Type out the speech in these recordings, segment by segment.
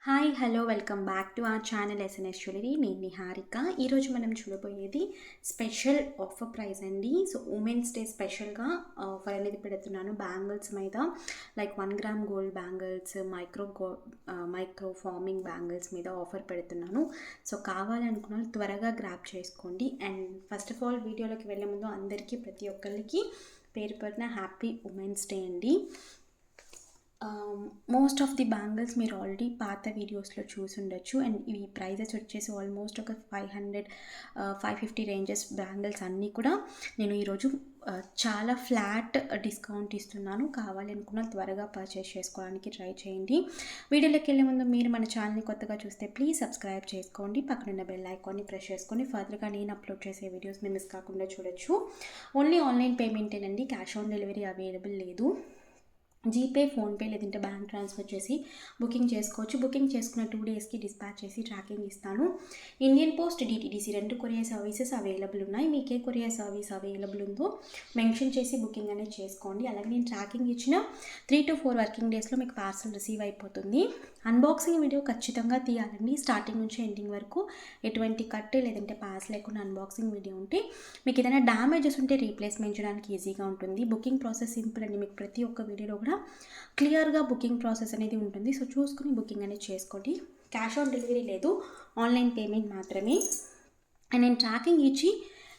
Hi hello welcome back to our channel SNS jewellery. నేను నిహారిక. ఈరోజు మనం చూడబోయేది స్పెషల్ ఆఫర్ ప్రైస్ అండి. సో ఉమెన్స్ డే స్పెషల్గా ఆఫర్ అనేది పెడుతున్నాను బ్యాంగిల్స్ మీద. Like 1 gram gold bangles, micro farming bangles మీద ఆఫర్ పెడుతున్నాను. సో కావాలనుకున్న వాళ్ళు త్వరగా గ్రాప్ చేసుకోండి. అండ్ ఫస్ట్ ఆఫ్ ఆల్ వీడియోలోకి వెళ్ళే ముందు అందరికీ ప్రతి ఒక్కరికి పేరు పేరున హ్యాపీ ఉమెన్స్ డే అండి. మోస్ట్ ఆఫ్ ది బ్యాంగిల్స్ మీరు ఆల్రెడీ పాత వీడియోస్లో చూసి ఉండొచ్చు. అండ్ ఇవి ప్రైజెస్ వచ్చేసి ఆల్మోస్ట్ ఒక 500-550 రేంజెస్ బ్యాంగిల్స్ అన్నీ కూడా నేను ఈరోజు చాలా ఫ్లాట్ డిస్కౌంట్ ఇస్తున్నాను. కావాలి అనుకున్న త్వరగా పర్చేస్ చేసుకోవడానికి ట్రై చేయండి. వీడియోలోకి వెళ్ళే ముందు మీరు మన ఛానల్ని కొత్తగా చూస్తే ప్లీజ్ సబ్స్క్రైబ్ చేసుకోండి. పక్కనున్న బెల్ ఐకాన్ని ప్రెస్ చేసుకొని ఫర్దర్గా నేను అప్లోడ్ చేసే వీడియోస్ మీరు మిస్ కాకుండా చూడొచ్చు. ఓన్లీ ఆన్లైన్ పేమెంటేనండి, క్యాష్ ఆన్ డెలివరీ అవైలబుల్ లేదు. జీపే, ఫోన్పే లేదంటే బ్యాంక్ ట్రాన్స్ఫర్ చేసి బుకింగ్ చేసుకోవచ్చు. బుకింగ్ చేసుకున్న 2 డేస్కి డిస్పాచ్ చేసి ట్రాకింగ్ ఇస్తాను. Indian post, DTDC 2 courier services available ఉన్నాయి. మీకే కొరియర్ సర్వీస్ అవైలబుల్ ఉందో మెన్షన్ చేసి బుకింగ్ అనేది చేసుకోండి. అలాగే నేను ట్రాకింగ్ ఇచ్చిన 3 to 4 వర్కింగ్ డేస్లో మీకు పార్సల్ రిసీవ్ అయిపోతుంది. అన్బాక్సింగ్ వీడియో ఖచ్చితంగా తీయాలండి. స్టార్టింగ్ నుంచి ఎండింగ్ వరకు ఎటువంటి కట్ లేదంటే పాస్ లేకుండా అన్బాక్సింగ్ వీడియో ఉంటే మీకు ఏదైనా డ్యామేజెస్ ఉంటే రీప్లేస్మెంట్ చేయడానికి ఈజీగా ఉంటుంది. బుకింగ్ ప్రాసెస్ సింపుల్ అండి. మీకు ప్రతి ఒక్క వీడియోలో కూడా క్లియర్గా బుకింగ్ ప్రాసెస్ అనేది ఉంటుంది. సో చూసుకుని బుకింగ్ అనేది చేసుకోండి. క్యాష్ ఆన్ డెలివరీ లేదు, ఆన్లైన్ పేమెంట్ మాత్రమే. అండ్ నేను ట్రాకింగ్ ఇచ్చి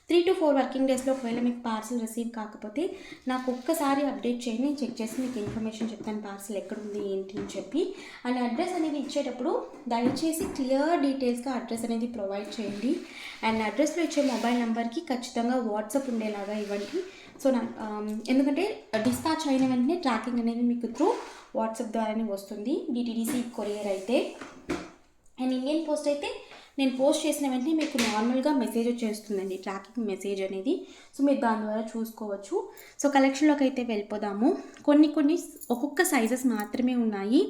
3 to 4 వర్కింగ్ డేస్లో ఒకవేళ మీకు పార్సల్ రిసీవ్ కాకపోతే నాకు ఒక్కసారి అప్డేట్ చేయండి. నేను చెక్ చేసి మీకు ఇన్ఫర్మేషన్ చెప్తాను పార్సల్ ఎక్కడుంది ఏంటి అని చెప్పి. అండ్ అడ్రస్ అనేది ఇచ్చేటప్పుడు దయచేసి క్లియర్ డీటెయిల్స్గా అడ్రస్ అనేది ప్రొవైడ్ చేయండి. అండ్ అడ్రస్లో ఇచ్చే మొబైల్ నెంబర్కి ఖచ్చితంగా వాట్సాప్ ఉండేలాగా ఇవ్వండి. సో ఎందుకంటే డిస్పాచ్ అయిన వెంటనే ట్రాకింగ్ అనేది మీకు త్రూ వాట్సాప్ ద్వారానే వస్తుంది. డిటీడీసీ కొరియర్ అయితే. అండ్ ఇండియన్ పోస్ట్ అయితే నేను పోస్ట్ చేసిన వెంటనే మీకు నార్మల్గా మెసేజ్ వచ్చేస్తుందండి, ట్రాకింగ్ మెసేజ్ అనేది. సో మీరు దాని ద్వారా చూసుకోవచ్చు. సో కలెక్షన్లోకి అయితే వెళ్ళిపోదాము. కొన్ని ఒక్కొక్క సైజెస్ మాత్రమే ఉన్నాయి.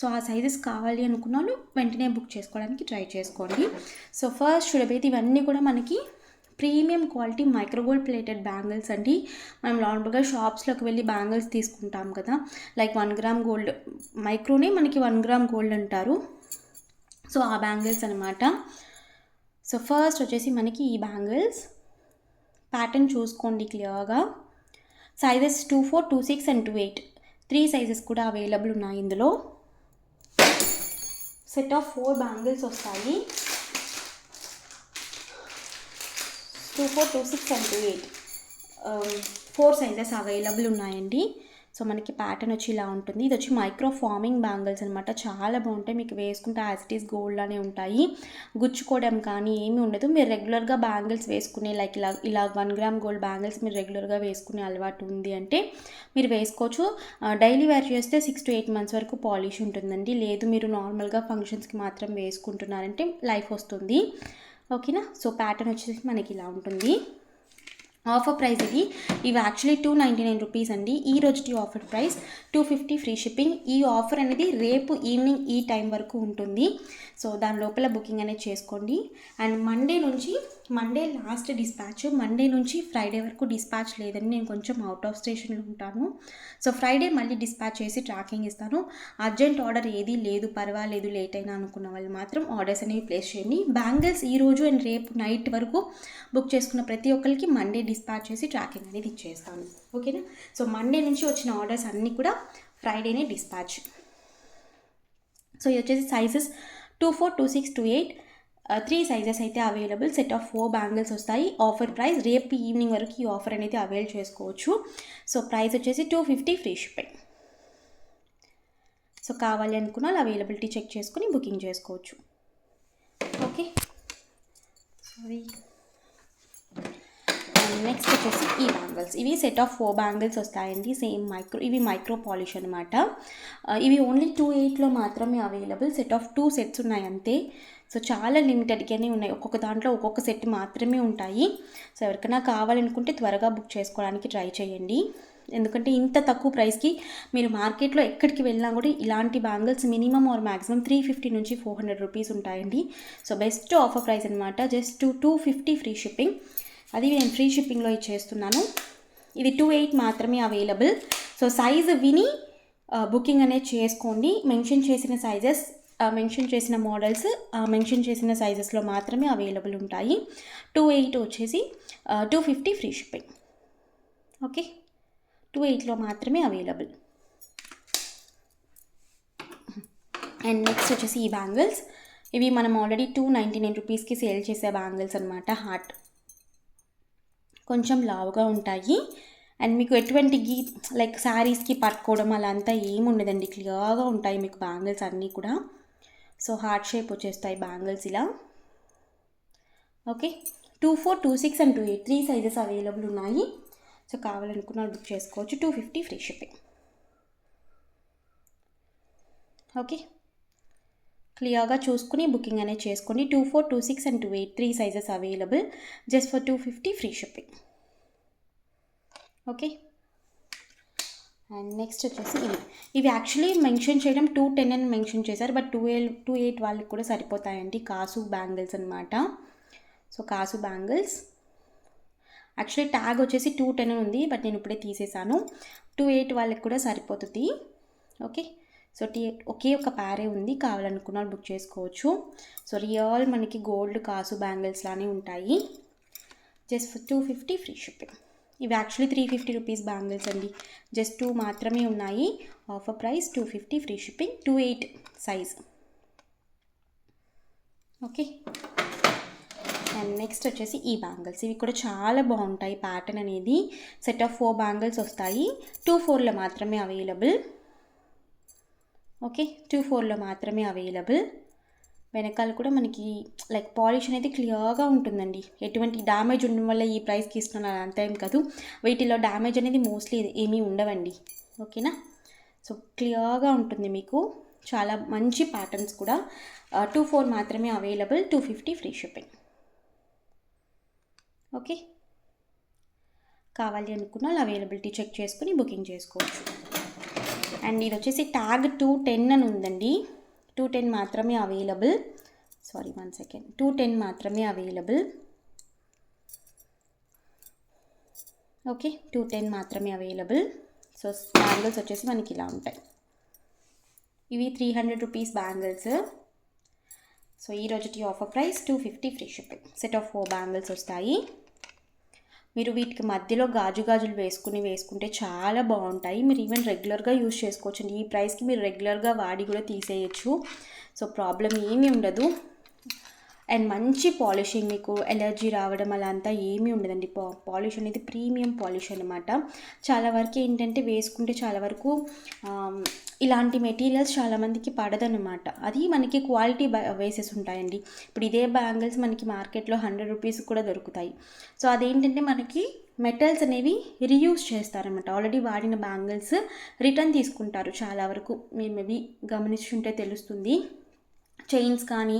సో ఆ సైజెస్ కావాలి అనుకున్న వాళ్ళు వెంటనే బుక్ చేసుకోవడానికి ట్రై చేసుకోండి. సో ఫస్ట్ చూడబోయేది ఇవన్నీ కూడా మనకి premium quality micro gold plated bangles అండి. మనం నార్మల్గా షాప్స్లోకి వెళ్ళి బ్యాంగిల్స్ తీసుకుంటాం కదా, లైక్ 1 గ్రామ్ గోల్డ్ మైక్రోనే మనకి 1 గ్రామ్ గోల్డ్ అంటారు. సో ఆ బ్యాంగిల్స్ అనమాట. సో ఫస్ట్ వచ్చేసి మనకి ఈ బ్యాంగిల్స్ ప్యాటర్న్ చూసుకోండి క్లియర్గా. సైజెస్ 24, 26 అండ్ 28 3 సైజెస్ కూడా అవైలబుల్ ఉన్నాయి ఇందులో. సెట్ ఆఫ్ 4 బ్యాంగిల్స్ వస్తాయి. 24, 26 అండ్ 28 4 సైజెస్ అవైలబుల్ ఉన్నాయండి. సో మనకి ప్యాటర్న్ వచ్చి ఇలా ఉంటుంది. ఇది వచ్చి మైక్రో ఫార్మింగ్ బ్యాంగిల్స్ అనమాట. చాలా బాగుంటాయి. మీకు వేసుకుంటే యాజ్ ఇట్ ఈస్ గోల్డ్ అనే ఉంటాయి. గుచ్చుకోవడం కానీ ఏమీ ఉండదు. మీరు రెగ్యులర్గా బ్యాంగిల్స్ వేసుకునే లైక్ ఇలా 1 గ్రామ్ గోల్డ్ బ్యాంగిల్స్ మీరు రెగ్యులర్గా వేసుకునే అలవాటు ఉంది అంటే మీరు వేసుకోవచ్చు. డైలీ వేర్ చేస్తే 6 to 8 months వరకు పాలిష్ ఉంటుందండి. లేదు మీరు నార్మల్గా ఫంక్షన్స్కి మాత్రం వేసుకుంటున్నారంటే లైఫ్ వస్తుంది. ఓకేనా. సో ప్యాటర్న్ వచ్చేసి మనకి ఇలా ఉంటుంది. ఆఫర్ ప్రైస్ ఇవి యాక్చువల్లీ 299 రూపీస్ అండి. ఈ రోజుటి ఆఫర్ ప్రైస్ 250 ఫ్రీ షిప్పింగ్. ఈ ఆఫర్ అనేది రేపు ఈవినింగ్ ఈ టైం వరకు ఉంటుంది. సో దాని లోపల బుకింగ్ అనేది చేసుకోండి. And Monday last dispatch. Monday నుంచి ఫ్రైడే వరకు డిస్పాచ్ లేదని నేను కొంచెం అవుట్ ఆఫ్ స్టేషన్లో ఉంటాను. సో ఫ్రైడే మళ్ళీ డిస్పాచ్ చేసి ట్రాకింగ్ ఇస్తాను. అర్జెంట్ ఆర్డర్ ఏది లేదు, పర్వాలేదు లేట్ అయినా అనుకున్న వాళ్ళు మాత్రం ఆర్డర్స్ అనేవి ప్లేస్ చేయండి. బ్యాంగిల్స్ ఈ రోజు అండ్ రేపు నైట్ వరకు బుక్ చేసుకున్న ప్రతి ఒక్కరికి మండే డిస్పాచ్ చేసి ట్రాకింగ్ అనేది ఇచ్చేస్తాను. ఓకేనా. సో మండే నుంచి వచ్చిన ఆర్డర్స్ అన్నీ కూడా ఫ్రైడేనే డిస్పాచ్. సో ఇది వచ్చేసి సైజెస్ 24, 26, 28 3 సైజెస్ అయితే అవైలబుల్. సెట్ ఆఫ్ 4 బ్యాంగిల్స్ వస్తాయి. ఆఫర్ ప్రైస్ రేపు ఈవినింగ్ వరకు ఈ ఆఫర్ అనేది అవైల్ చేసుకోవచ్చు. సో ప్రైస్ వచ్చేసి 250 ఫ్రీ షిప్పింగ్. సో కావాలి అనుకున్న వాళ్ళు అవైలబిలిటీ చెక్ చేసుకుని బుకింగ్ చేసుకోవచ్చు. ఓకే. నెక్స్ట్ వచ్చేసి ఈ బ్యాంగిల్స్. ఇవి సెట్ ఆఫ్ 4 బ్యాంగిల్స్ వస్తాయండి. సేమ్ ఇవి మైక్రో పాలిష్ అనమాట. ఇవి ఓన్లీ 28లో మాత్రమే అవైలబుల్. సెట్ ఆఫ్ 2 సెట్స్ ఉన్నాయి అంతే. సో చాలా లిమిటెడ్గానే ఉన్నాయి. ఒక్కొక్క దాంట్లో ఒక్కొక్క సెట్ మాత్రమే ఉంటాయి. సో ఎవరికైనా కావాలనుకుంటే త్వరగా బుక్ చేసుకోవడానికి ట్రై చేయండి. ఎందుకంటే ఇంత తక్కువ ప్రైస్కి మీరు మార్కెట్లో ఎక్కడికి వెళ్ళినా కూడా ఇలాంటి బ్యాంగిల్స్ మినిమం ఆర్ మ్యాక్సిమం 350 నుంచి 400 రూపీస్ ఉంటాయండి. సో బెస్ట్ ఆఫర్ ప్రైస్ అనమాట. Just 250 free shipping. అది నేను ఫ్రీ షిప్పింగ్లో ఇచ్చేస్తున్నాను. ఇది 28 మాత్రమే అవైలబుల్. సో సైజు విని బుకింగ్ అనేది చేసుకోండి. మెన్షన్ చేసిన సైజెస్ మెన్షన్ చేసిన మోడల్స్ మెన్షన్ చేసిన సైజెస్లో మాత్రమే అవైలబుల్ ఉంటాయి. 2/8 వచ్చేసి 250 ఫ్రీ షిప్పింగ్. ఓకే, 2/8లో మాత్రమే అవైలబుల్. అండ్ నెక్స్ట్ వచ్చేసి ఈ బ్యాంగిల్స్. ఇవి మనం ఆల్రెడీ 299 రూపీస్కి సేల్ చేసే బ్యాంగిల్స్ అనమాట. హార్ట్ కొంచెం లావుగా ఉంటాయి. అండ్ మీకు ఎటువంటి లైక్ శారీస్కి పట్టుకోవడం అలా అంతా ఏమి ఉండదండి, క్లియర్గా ఉంటాయి మీకు బ్యాంగిల్స్ అన్నీ కూడా. సో హార్ట్ షేప్ వచ్చేస్తాయి బ్యాంగిల్స్ ఇలా. ఓకే, 24, 26 అండ్ 28 3 సైజెస్ అవైలబుల్ ఉన్నాయి. సో కావాలనుకున్న బుక్ చేసుకోవచ్చు. 250 ఫ్రీ షిప్పింగ్. ఓకే, క్లియర్గా చూసుకుని బుకింగ్ అనేది చేసుకోండి. 24, 26 and 28 3 sizes available just for 250 free shipping. Okay, and next వచ్చేసి ఇవి యాక్చువల్లీ మెన్షన్ చేయడం 210 అని మెన్షన్ చేశారు, బట్ 2/8 వాళ్ళకి కూడా సరిపోతాయండి. కాసు బ్యాంగిల్స్ అనమాట. సో కాసు బ్యాంగిల్స్ యాక్చువల్లీ ట్యాగ్ వచ్చేసి 210 ఉంది, బట్ నేను ఇప్పుడే తీసేసాను. 2/8 వాళ్ళకి కూడా సరిపోతుంది. ఓకే, సో ఒకే ఒక ప్యారే ఉంది, కావాలనుకున్న బుక్ చేసుకోవచ్చు. సో రియల్ మనకి గోల్డ్ కాసు బ్యాంగిల్స్ లానే ఉంటాయి. Just for 250 free shipping. ఇవి యాక్చువల్లీ 350 రూపీస్ బ్యాంగిల్స్ అండి. జస్ట్ 2 మాత్రమే ఉన్నాయి. Offer price 250 free shipping. 2/8 size. Okay, and next వచ్చేసి ఈ బ్యాంగిల్స్. ఇవి కూడా చాలా బాగుంటాయి. ప్యాటర్న్ అనేది సెట్ ఆఫ్ 4 బ్యాంగిల్స్ వస్తాయి. 2/4లో మాత్రమే అవైలబుల్. ఓకే, 2/4లో మాత్రమే అవైలబుల్. వెనకాల కూడా మనకి లైక్ పాలిష్ అనేది క్లియర్గా ఉంటుందండి. ఎటువంటి డ్యామేజ్ ఉండడం వల్ల ఈ ప్రైస్కి ఇస్తున్నాను అంత ఏం కాదు. వీటిలో డ్యామేజ్ అనేది మోస్ట్లీ ఏమీ ఉండవండి. ఓకేనా, సో క్లియర్గా ఉంటుంది మీకు. చాలా మంచి ప్యాటర్న్స్ కూడా. 2/4 మాత్రమే అవైలబుల్. 250 free shipping. ఓకే, కావాలి అనుకున్న అవైలబిలిటీ చెక్ చేసుకుని బుకింగ్ చేసుకోవచ్చు. అండ్ ఇది వచ్చేసి ట్యాగ్ 210 అని ఉందండి. 210 మాత్రమే అవైలబుల్. 210 మాత్రమే అవైలబుల్. ఓకే, 210 మాత్రమే అవైలబుల్. సో బ్యాంగిల్స్ వచ్చేసి మనకి ఇలా ఉంటాయి. ఇవి 300 రూపీస్ బ్యాంగిల్స్. సో ఈ రోజుటి offer price 250 free shipping. Set of 4 bangles వస్తాయి. మీరు వీటికి మధ్యలో గాజులు వేసుకుంటే చాలా బాగుంటాయి. మీరు ఈవెన్ రెగ్యులర్గా యూజ్ చేసుకోవచ్చు అండి. ఈ ప్రైస్కి మీరు రెగ్యులర్గా వాడి కూడా తీసేయచ్చు. సో ప్రాబ్లం ఏమీ ఉండదు. అండ్ మంచి పాలిషింగ్, మీకు ఎలర్జీ రావడం అలా అంతా ఏమీ ఉండదండి. పాలిష్ అనేది ప్రీమియం పాలిష్ అనమాట. చాలా వరకు ఏంటంటే వేసుకుంటే చాలా వరకు ఇలాంటి మెటీరియల్స్ చాలామందికి పడదనమాట. అది మనకి క్వాలిటీ వేసెస్ ఉంటాయండి. ఇప్పుడు ఇదే బ్యాంగిల్స్ మనకి మార్కెట్లో 100 రూపీస్ కూడా దొరుకుతాయి. సో అదేంటంటే మనకి మెటల్స్ అనేవి రీయూజ్ చేస్తారనమాట. ఆల్రెడీ వాడిన బ్యాంగిల్స్ రిటర్న్ తీసుకుంటారు చాలా వరకు. మీరు మేబీ గమనించుంటే తెలుస్తుంది. చైన్స్ కానీ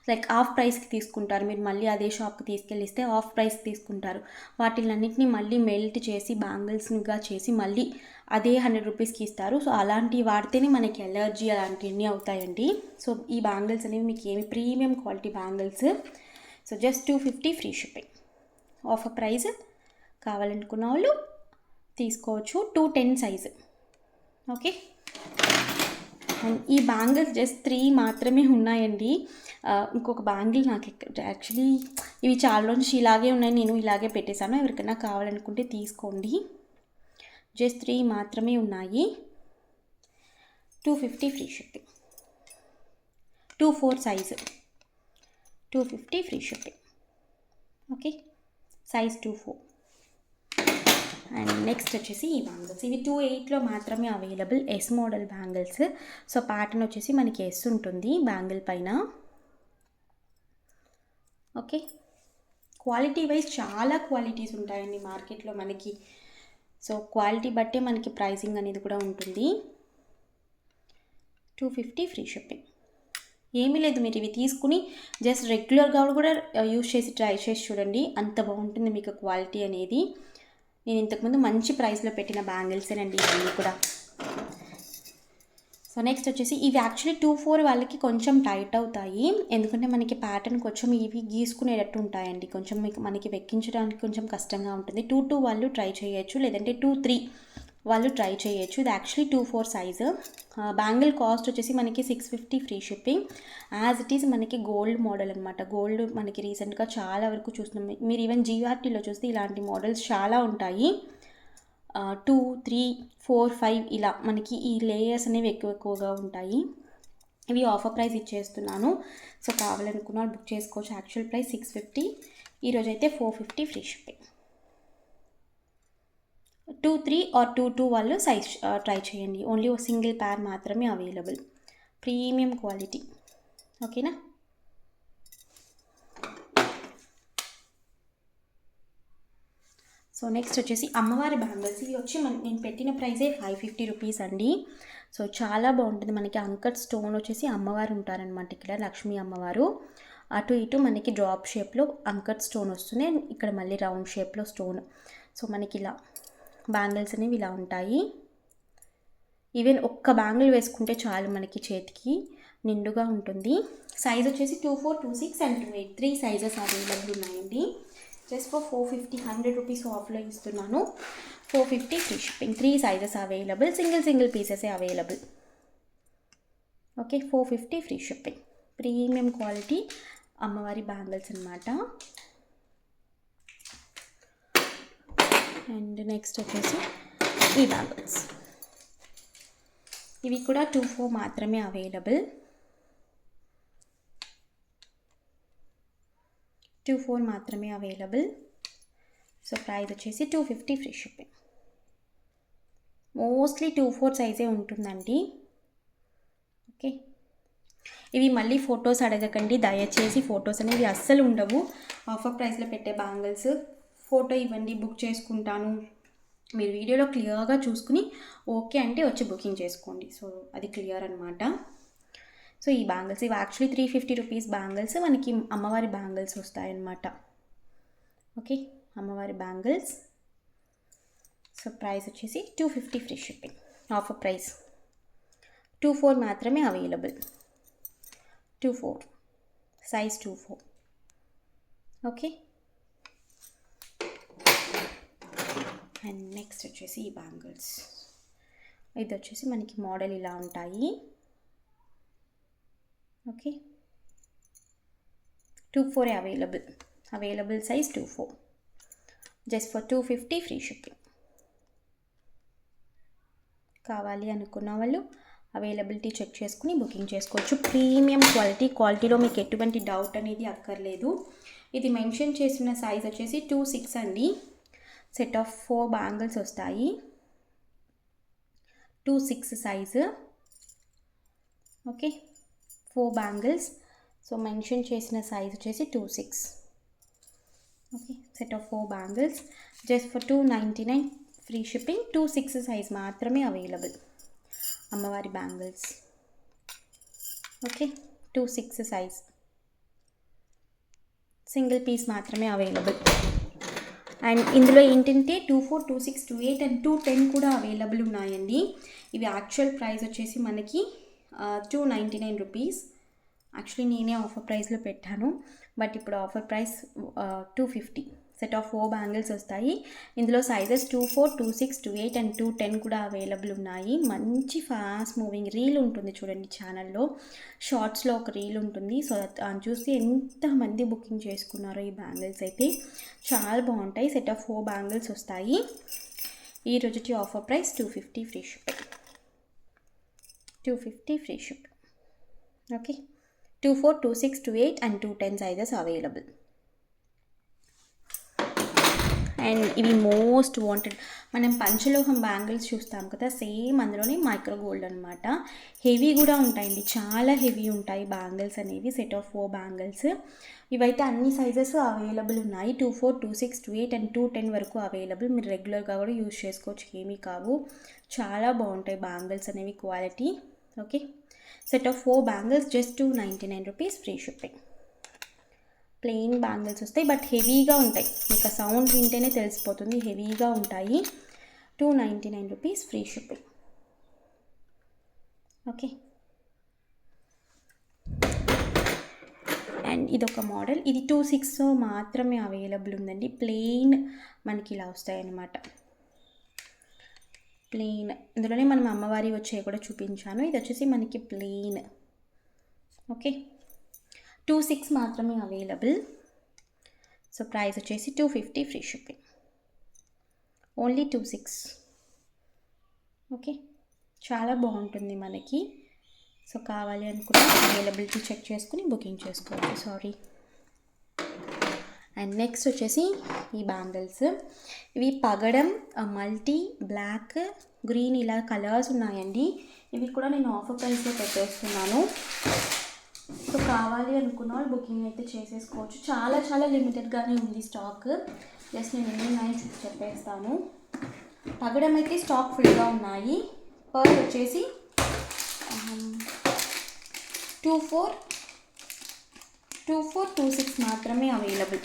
లైక్ ఆఫ్ ప్రైస్కి తీసుకుంటారు. మీరు మళ్ళీ అదే షాప్కి తీసుకెళ్ళిస్తే ఆఫ్ ప్రైస్కి తీసుకుంటారు. వాటిలన్నింటినీ మళ్ళీ మెల్ట్ చేసి బ్యాంగిల్స్గా చేసి మళ్ళీ అదే 100 రూపీస్కి ఇస్తారు. సో అలాంటివి వాడితేనే మనకి ఎలర్జీ అలాంటివన్నీ అవుతాయండి. సో ఈ బ్యాంగిల్స్ అనేవి మీకు ఏమి premium quality bangles. So just 250 free shipping. Offer price. కావాలనుకున్న వాళ్ళు తీసుకోవచ్చు. 210 సైజు. ఓకే, ఈ బ్యాంగిల్స్ జస్ట్ 3 మాత్రమే ఉన్నాయండి. ఇంకొక బ్యాంగిల్ నాకు యాక్చువల్లీ ఇవి చాలా రోజు ఇలాగే ఉన్నాయి, నేను ఇలాగే పెట్టేశాను. ఎవరికైనా కావాలనుకుంటే తీసుకోండి. జస్ట్ 3 మాత్రమే ఉన్నాయి. 250 free shipping. 24 size. 250 free shipping. Okay, size 24. And next వచ్చేసి ఈ బ్యాంగిల్స్. ఇవి 2/8లో మాత్రమే available. Yes model bangles. So pattern వచ్చేసి మనకి ఎస్ ఉంటుంది బ్యాంగిల్ పైన. ఓకే, క్వాలిటీ వైజ్ చాలా క్వాలిటీస్ ఉంటాయండి మార్కెట్లో మనకి. సో క్వాలిటీ బట్టే మనకి ప్రైసింగ్ అనేది కూడా ఉంటుంది. 250 ఫ్రీ షిప్పింగ్. ఏమీ లేదు, మీరు ఇవి తీసుకుని జస్ట్ రెగ్యులర్గా కూడా యూజ్ చేసి ట్రై చేసి చూడండి. అంత బాగుంటుంది మీకు క్వాలిటీ అనేది. నేను ఇంతకుముందు మంచి ప్రైస్లో పెట్టిన బ్యాంగిల్సేనండి ఇవన్నీ కూడా. సో నెక్స్ట్ వచ్చేసి ఇవి యాక్చువల్లీ 2/4 వాళ్ళకి కొంచెం టైట్ అవుతాయి. ఎందుకంటే మనకి ప్యాటర్న్ కొంచెం ఇవి గీసుకునేటట్టు ఉంటాయండి. కొంచెం మనకి వెక్కించడానికి కొంచెం కష్టంగా ఉంటుంది. 2/2 వాళ్ళు ట్రై చేయొచ్చు, లేదంటే 2/3 వాళ్ళు ట్రై చేయొచ్చు. ఇది యాక్చువల్లీ 2/4 సైజు. బ్యాంగిల్ కాస్ట్ వచ్చేసి మనకి 650 free shipping. As it is మనకి గోల్డ్ మోడల్ అనమాట. గోల్డ్ మనకి రీసెంట్గా చాలా వరకు చూస్తున్నాం. మీరు ఈవెన్ జీఆర్టీలో చూస్తే ఇలాంటి మోడల్స్ చాలా ఉంటాయి. 2, 3, 4, 5 ఇలా మనకి ఈ లేయర్స్ అనేవి ఎక్కువగా ఉంటాయి. ఇవి ఆఫర్ ప్రైస్ ఇచ్చేస్తున్నాను. సో కావాలనుకున్న వాళ్ళు బుక్ చేసుకోవచ్చు. యాక్చువల్ ప్రైస్ 650, ఈరోజు అయితే 450 ఫ్రీ షిప్పింగ్. 2-3 ఆర్ 2-2 వాళ్ళు సైజ్ ట్రై చేయండి. ఓన్లీ సింగిల్ ప్యార్ మాత్రమే అవైలబుల్. Premium quality. ఓకేనా? సో నెక్స్ట్ వచ్చేసి అమ్మవారి బ్యాంగిల్స్. ఇవి వచ్చి నేను పెట్టిన ప్రైజే 550 రూపీస్ అండి. సో చాలా బాగుంటుంది. మనకి అంకట్ స్టోన్ వచ్చేసి అమ్మవారు ఉంటారనమాట. ఇక్కడ లక్ష్మీ అమ్మవారు. అటు ఇటు మనకి డ్రాప్ షేప్లో అంకట్ స్టోన్ వస్తుంది. ఇక్కడ మళ్ళీ రౌండ్ షేప్లో స్టోన్. సో మనకి ఇలా బ్యాంగిల్స్ అనేవి ఇలా ఉంటాయి. ఈవెన్ ఒక్క బ్యాంగిల్ వేసుకుంటే చాలు మనకి చేతికి నిండుగా ఉంటుంది. సైజ్ వచ్చేసి 2/4, 2/6 అండ్ 2/8 3 సైజెస్ అవైలబుల్ ఉన్నాయండి. జస్ట్ ఫర్ 450, 100 రూపీస్ ఆఫ్లో ఇస్తున్నాను. 450 free shipping. 3 sizes available. Single పీసెసే available. Okay, 450 free shipping. Premium quality అమ్మవారి బ్యాంగిల్స్ అనమాట. అండ్ నెక్స్ట్ వచ్చేసి ఈ బ్యాంగిల్స్. ఇవి కూడా 2/4 మాత్రమే అవైలబుల్. 2/4 మాత్రమే అవైలబుల్. సో ప్రైస్ వచ్చేసి 250 ఫ్రీ షిప్పింగ్. మోస్ట్లీ 2/4 సైజే ఉంటుందండి. ఓకే, ఇవి మళ్ళీ ఫొటోస్ అడగకండి దయచేసి. ఫొటోస్ అనేవి అస్సలు ఉండవు. ఆఫర్ ప్రైస్లో పెట్టే బ్యాంగిల్స్. ఫోటో ఇవ్వండి, బుక్ చేసుకుంటాను. మీరు వీడియోలో క్లియర్గా చూసుకుని ఓకే అంటే వచ్చి బుకింగ్ చేసుకోండి. సో అది క్లియర్ అనమాట. సో ఈ బ్యాంగిల్స్ ఇవి యాక్చువల్లీ 350 రూపీస్ బ్యాంగిల్స్. మనకి అమ్మవారి బ్యాంగిల్స్ వస్తాయన్నమాట. ఓకే, అమ్మవారి బ్యాంగిల్స్. సో ప్రైస్ వచ్చేసి 250 ఫ్రీ షిప్పింగ్. Offer price. 2/4 మాత్రమే available. 2/4 size 2/4. Okay, and next వచ్చేసి ఈ బ్యాంగిల్స్. ఇది వచ్చేసి మనకి మోడల్ ఇలా ఉంటాయి. Okay, 2/4 available size 2/4. Just for 250 free shipping. కావాలి అనుకున్న వాళ్ళు అవైలబిలిటీ చెక్ చేసుకుని బుకింగ్ చేసుకోవచ్చు. ప్రీమియం క్వాలిటీలో మీకు ఎటువంటి డౌట్ అనేది అక్కర్లేదు. ఇది మెన్షన్ చేసిన సైజ్ వచ్చేసి 2/6 అండి. సెట్ ఆఫ్ 4 బ్యాంగిల్స్ వస్తాయి. 2/6 size. Okay, 4 bangles. So mention చేసిన సైజ్ వచ్చేసి 2/6. Okay, set of 4 bangles just for 299 free shipping. 2/6 size మాత్రమే అవైలబుల్ అమ్మవారి bangles. Okay, 2/6 size. Single piece మాత్రమే అవైలబుల్. అండ్ ఇందులో ఏంటంటే 2/4, 2/6, 2/8 అండ్ 2/10 కూడా అవైలబుల్ ఉన్నాయండి. ఇవి యాక్చువల్ ప్రైస్ వచ్చేసి మనకి 299 రూపీస్. యాక్చువల్లీ నేనే ఆఫర్ ప్రైస్లో పెట్టాను, బట్ ఇప్పుడు offer price 250. Set of 4 bangles వస్తాయి. ఇందులో సైజెస్ 2/4, 2/6, 2/8 అండ్ 2/10 కూడా అవైలబుల్ ఉన్నాయి. మంచి ఫాస్ట్ మూవింగ్ రీల్ ఉంటుంది చూడండి ఛానల్లో. షార్ట్స్లో ఒక రీల్ ఉంటుంది. సో చూసి ఎంతమంది బుకింగ్ చేసుకున్నారో ఈ బ్యాంగిల్స్ అయితే చాలా బాగుంటాయి. సెట్ ఆఫ్ 4 బ్యాంగిల్స్ వస్తాయి. ఈ రోజుటి offer price 250 free shipping. 250 free shipping. Okay, 2/4, 2/6, 2/8 and 2/10 sizes available. And ఇవి మోస్ట్ వాంటెడ్. మనం పంచలోహం బ్యాంగిల్స్ చూస్తాం కదా, సేమ్ అందులోనే మైక్రో గోల్డ్ అనమాట. హెవీ కూడా ఉంటాయండి, చాలా హెవీ ఉంటాయి బ్యాంగిల్స్ అనేవి. Set of 4 bangles. ఇవైతే అన్ని సైజెస్ అవైలబుల్ ఉన్నాయి. 2/4, 2/6, 2/8 అండ్ 2/10 వరకు అవైలబుల్. మీరు రెగ్యులర్గా కూడా యూజ్ చేసుకోవచ్చు, ఏమీ కావు. చాలా బాగుంటాయి బ్యాంగిల్స్ అనేవి quality. Okay, set of 4 bangles just 299 rupees free shipping. Plain bangles వస్తాయి, బట్ హెవీగా ఉంటాయి. మీకు సౌండ్ వింటేనే తెలిసిపోతుంది, హెవీగా ఉంటాయి. 299 rupees free shipping. Okay, and ఇదొక మోడల్. ఇది 2/6 మాత్రమే అవైలబుల్ ఉందండి. ప్లెయిన్ మనకి ఇలా వస్తాయి అన్నమాట. ప్లెయిన్. ఇందులోనే మనం అమ్మవారి వచ్చాయి కూడా చూపించాను. ఇది వచ్చేసి మనకి ప్లెయిన్. ఓకే, 2/6 మాత్రమే అవైలబుల్. సో ప్రైస్ వచ్చేసి 250 ఫ్రీ షిప్పింగ్. ఓన్లీ 2/6. ఓకే, చాలా బాగుంటుంది మనకి. సో కావాలి అనుకుంటే అవైలబిలిటీ చెక్ చేసుకుని బుకింగ్ చేసుకోవచ్చు. సారీ. అండ్ నెక్స్ట్ వచ్చేసి ఈ బ్యాంగిల్స్. ఇవి పగడం, మల్టీ, బ్లాక్, గ్రీన్ ఇలా కలర్స్ ఉన్నాయండి. ఇవి కూడా నేను ఆఫర్ ప్రైస్లో పెట్టేస్తున్నాను. సో కావాలి అనుకున్న వాళ్ళు బుకింగ్ అయితే చేసేసుకోవచ్చు. చాలా చాలా లిమిటెడ్గానే ఉంది స్టాక్. జస్ట్ నేను ఎన్ని ఉన్నాయని చెప్పేస్తాను. పగడం అయితే స్టాక్ ఫుల్గా ఉన్నాయి. పర్ల్ వచ్చేసి 2426 మాత్రమే అవైలబుల్.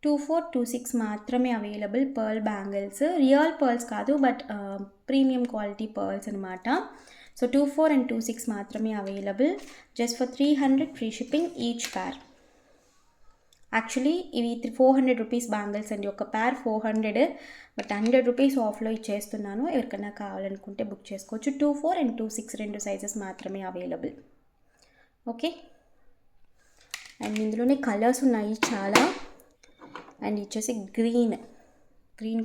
2426 మాత్రమే available pearl bangles. Real pearls కాదు, బట్ ప్రీమియం క్వాలిటీ పర్ల్స్ అనమాట. సో 24 and 26 మాత్రమే available. Just for 300 free shipping each pair. Actually ఇవి 400 రూపీస్ బ్యాంగిల్స్ అండి. ఒక పేర్ 400, బట్ 100 రూపీస్ ఆఫ్లో ఇచ్చేస్తున్నాను. ఎవరికైనా కావాలనుకుంటే బుక్ చేసుకోవచ్చు. 24 and 26 రెండు సైజెస్ మాత్రమే అవైలబుల్. ఓకే, అండ్ ఇందులోనే కలర్స్ ఉన్నాయి చాలా. అండ్ ఇచ్చేసి గ్రీన్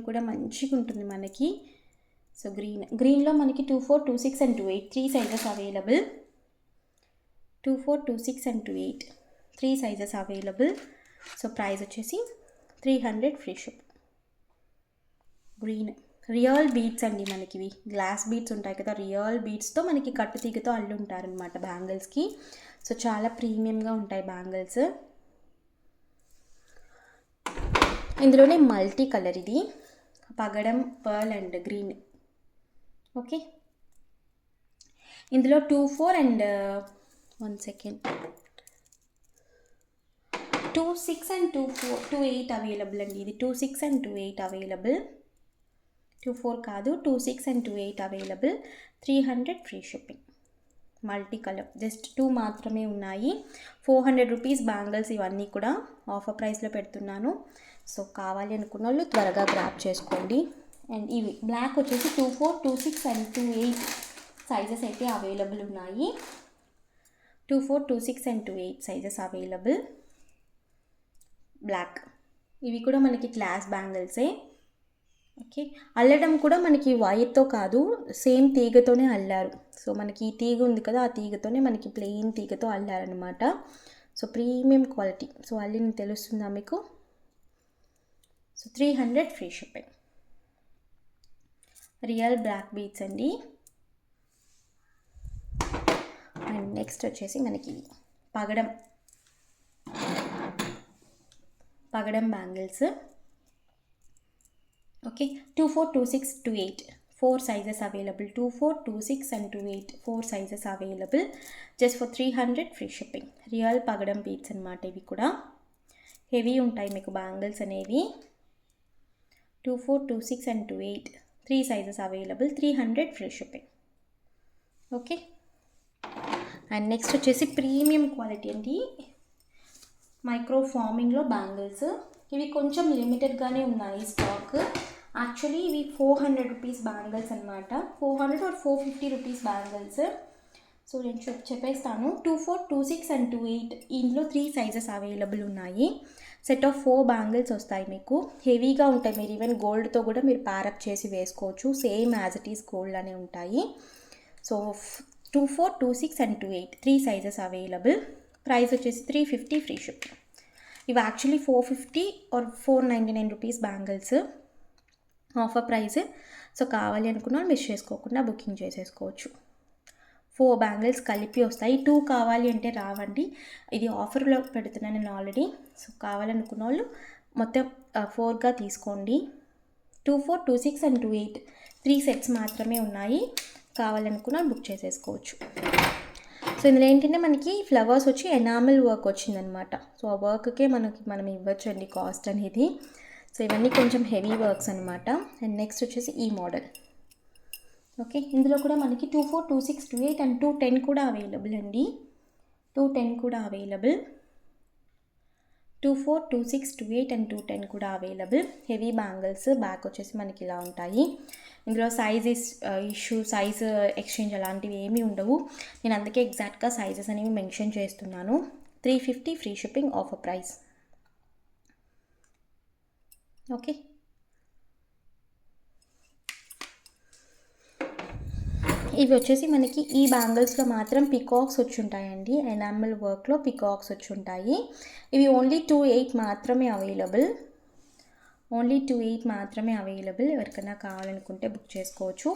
కూడా మంచిగా ఉంటుంది మనకి. సో గ్రీన్లో మనకి 24, 26 and 28 3 sizes available. 24, 26 and 28 3 sizes available. So price వచ్చేసి 300 free ship. Green real beads అండి మనకి. ఇవి గ్లాస్ బీడ్స్ ఉంటాయి కదా, రియల్ బీడ్స్తో మనకి కట్టు తీగతో అల్లుంటారనమాట బ్యాంగిల్స్కి. సో చాలా ప్రీమియంగా ఉంటాయి బ్యాంగిల్స్. ఇందులోనే మల్టీ కలర్ ఇది, పగడం, పర్ల్ అండ్ గ్రీన్. ఓకే, ఇందులో 24 and 26 and 28 అవైలబుల్ అండి. ఇది 26 and 28 అవైలబుల్. 24 కాదు, 26 and 28 available. 300 free shipping. Multi colour just 2 మాత్రమే ఉన్నాయి. 400 రూపీస్ బ్యాంగిల్స్ ఇవన్నీ కూడా ఆఫర్ ప్రైస్లో పెడుతున్నాను. సో కావాలి అనుకున్న వాళ్ళు త్వరగా గ్రాప్ చేసుకోండి. అండ్ ఇవి బ్లాక్ వచ్చేసి 24, 26 and 28 సైజెస్ అయితే అవైలబుల్ ఉన్నాయి. 24, 26 and 28 సైజెస్ అవైలబుల్. బ్లాక్ ఇవి కూడా మనకి గ్లాస్ బ్యాంగిల్సే. ఓకే, అల్లడం కూడా మనకి వైర్తో కాదు, సేమ్ తీగతోనే అల్లారు. సో మనకి ఈ తీగ ఉంది కదా, ఆ తీగతోనే మనకి ప్లెయిన్ తీగతో అల్లారనమాట. So premium quality. సో అల్లిని తెలుస్తుందా మీకు? So 300 free shipping. Real black beads అండి. అండ్ నెక్స్ట్ వచ్చేసి మనకి పగడం bangles. Okay, 24, 26, 28 4 sizes available. 24, 26 and 28 4 sizes available. Just for 300 free shipping. Real పగడం బీడ్స్ అనమాట. ఇవి కూడా హెవీ ఉంటాయి మీకు బ్యాంగిల్స్ అనేవి. 24, 26 and 28 3 sizes available. 300 free shipping. Okay, and next వచ్చేసి ప్రీమియం క్వాలిటీ అండి, మైక్రో ఫార్మింగ్లో బ్యాంగిల్స్. ఇవి కొంచెం లిమిటెడ్గానే ఉన్నాయి స్టాక్. యాక్చువల్లీ ఇవి 400 రూపీస్ బ్యాంగిల్స్ అనమాట. 400 or 450 రూపీస్ బ్యాంగిల్స్. సో నేను చెప్పేస్తాను. 24, 26 and 28 ఇందులో 3 సైజెస్ అవైలబుల్ ఉన్నాయి. సెట్ ఆఫ్ 4 బ్యాంగిల్స్ వస్తాయి మీకు. హెవీగా ఉంటాయి. మీరు ఈవెన్ గోల్డ్తో కూడా మీరు ప్యారప్ చేసి వేసుకోవచ్చు. Same as it is gold అనే ఉంటాయి. So 24, 26 and 28 3 sizes available. Price వచ్చేసి 350 ఫ్రీ షిప్. ఇవి actually 450 or 499 rupees bangles offer price. So కావాలి అనుకున్న మిస్ చేసుకోకుండా బుకింగ్ చేసేసుకోవచ్చు. 4 బ్యాంగిల్స్ కలిపి వస్తాయి. 2 కావాలి అంటే రావండి, ఇది ఆఫర్లో పెడుతున్నాను నేను ఆల్రెడీ. సో కావాలనుకున్న వాళ్ళు మొత్తం 4గా తీసుకోండి. 24, 26 and 28 3 సెట్స్ మాత్రమే ఉన్నాయి. కావాలనుకున్న బుక్ చేసేసుకోవచ్చు. సో ఇందులో ఏంటంటే మనకి ఫ్లవర్స్ వచ్చి ఎనామిల్ వర్క్ వచ్చిందనమాట. సో ఆ వర్క్కే మనం ఇవ్వచ్చు అండి కాస్ట్ అనేది. సో ఇవన్నీ కొంచెం హెవీ వర్క్స్ అనమాట. అండ్ నెక్స్ట్ వచ్చేసి ఈ మోడల్. ఓకే, ఇందులో కూడా మనకి 24, 26, 28 and 210 కూడా అవైలబుల్ అండి. 210 కూడా అవైలబుల్. 24, 26, 28 అండ్ 210 కూడా అవైలబుల్. హెవీ బ్యాంగిల్స్ బ్యాక్ వచ్చేసి మనకి ఇలా ఉంటాయి. ఇందులో సైజ్ ఎక్స్చేంజ్ అలాంటివి ఏమీ ఉండవు. నేను అందుకే ఎగ్జాక్ట్గా సైజెస్ అనేవి మెన్షన్ చేస్తున్నాను. 350 free shipping offer price. Okay, ఇవి వచ్చేసి మనకి ఈ బ్యాంగిల్స్లో మాత్రం పికాక్స్ వచ్చి ఉంటాయండి. ఎనామిల్ వర్క్లో పికాక్స్ వచ్చి ఉంటాయి. ఇవి ఓన్లీ 28 మాత్రమే అవైలబుల్. ఎవరికైనా కావాలనుకుంటే బుక్ చేసుకోవచ్చు.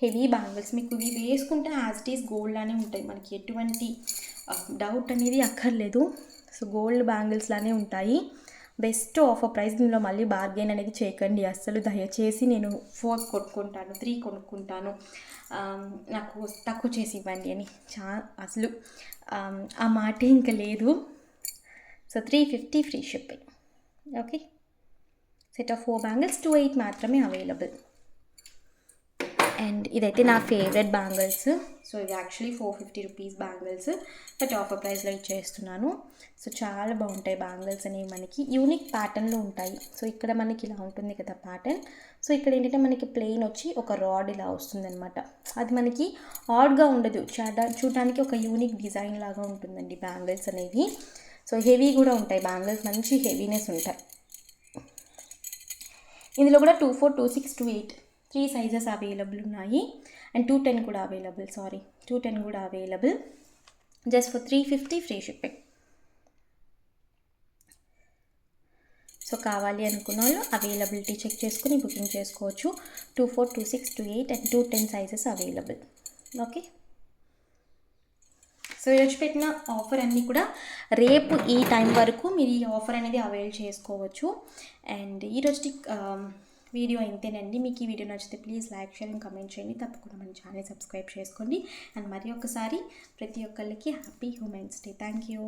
హెవీ బ్యాంగిల్స్ మీకు ఇవి వేసుకుంటే యాజ్ ఇట్ ఈస్ గోల్డ్ లానే ఉంటాయి. మనకి ఎటువంటి డౌట్ అనేది అక్కర్లేదు. సో గోల్డ్ బ్యాంగిల్స్ లానే ఉంటాయి. Best offer price. దీనిలో మళ్ళీ బార్గెన్ అనేది చేయకండి అస్సలు దయచేసి. నేను 4 కొనుక్కుంటాను, 3 కొనుక్కుంటాను, నాకు తక్కువ చేసి ఇవ్వండి అని అసలు ఆ మాటే ఇంకా లేదు. So 350 free shipping. Okay, set of 4 bangles 28 మాత్రమే అవైలబుల్. అండ్ ఇదైతే నా ఫేవరెట్ బ్యాంగిల్స్. సో ఇది actually 450 rupees bangles, but offer ప్రైస్లో ఇచ్చేస్తున్నాను. సో చాలా బాగుంటాయి బ్యాంగిల్స్ అనేవి. మనకి యూనిక్ ప్యాటర్న్లో ఉంటాయి. సో ఇక్కడ మనకి ఇలా ఉంటుంది కదా ప్యాటర్న్. సో ఇక్కడ ఏంటంటే మనకి ప్లెయిన్ వచ్చి ఒక రాడ్ ఇలా వస్తుందన్నమాట. అది మనకి ఆడ్గా ఉండదు, చూడడానికి ఒక యూనిక్ డిజైన్ లాగా ఉంటుందండి బ్యాంగిల్స్ అనేవి. సో హెవీ కూడా ఉంటాయి బ్యాంగిల్స్, మంచి హెవీనెస్ ఉంటాయి. ఇందులో కూడా 24, 26, 28 3 సైజెస్ అవైలబుల్ ఉన్నాయి. అండ్ 210 కూడా అవైలబుల్. 210 కూడా available. Just for 350 free shipping. So కావాలి అనుకున్న వాళ్ళు అవైలబిలిటీ చెక్ చేసుకుని బుకింగ్ చేసుకోవచ్చు. 24, 26, 28 and 210 sizes available. Okay, so ఈరోజు పెట్టిన ఆఫర్ అన్నీ కూడా రేపు ఈ టైం వరకు మీరు ఈ ఆఫర్ అనేది అవైల్ చేసుకోవచ్చు. అండ్ ఈరోజు వీడియో ఇంతేనండి. మీకు ఈ వీడియో నచ్చితే please like, share and comment చేయండి. తప్పకుండా మన ఛానల్ సబ్స్క్రైబ్ చేసుకోండి. అండ్ మరి ఒకసారి ప్రతి ఒక్కరికి happy women's day. Thank you.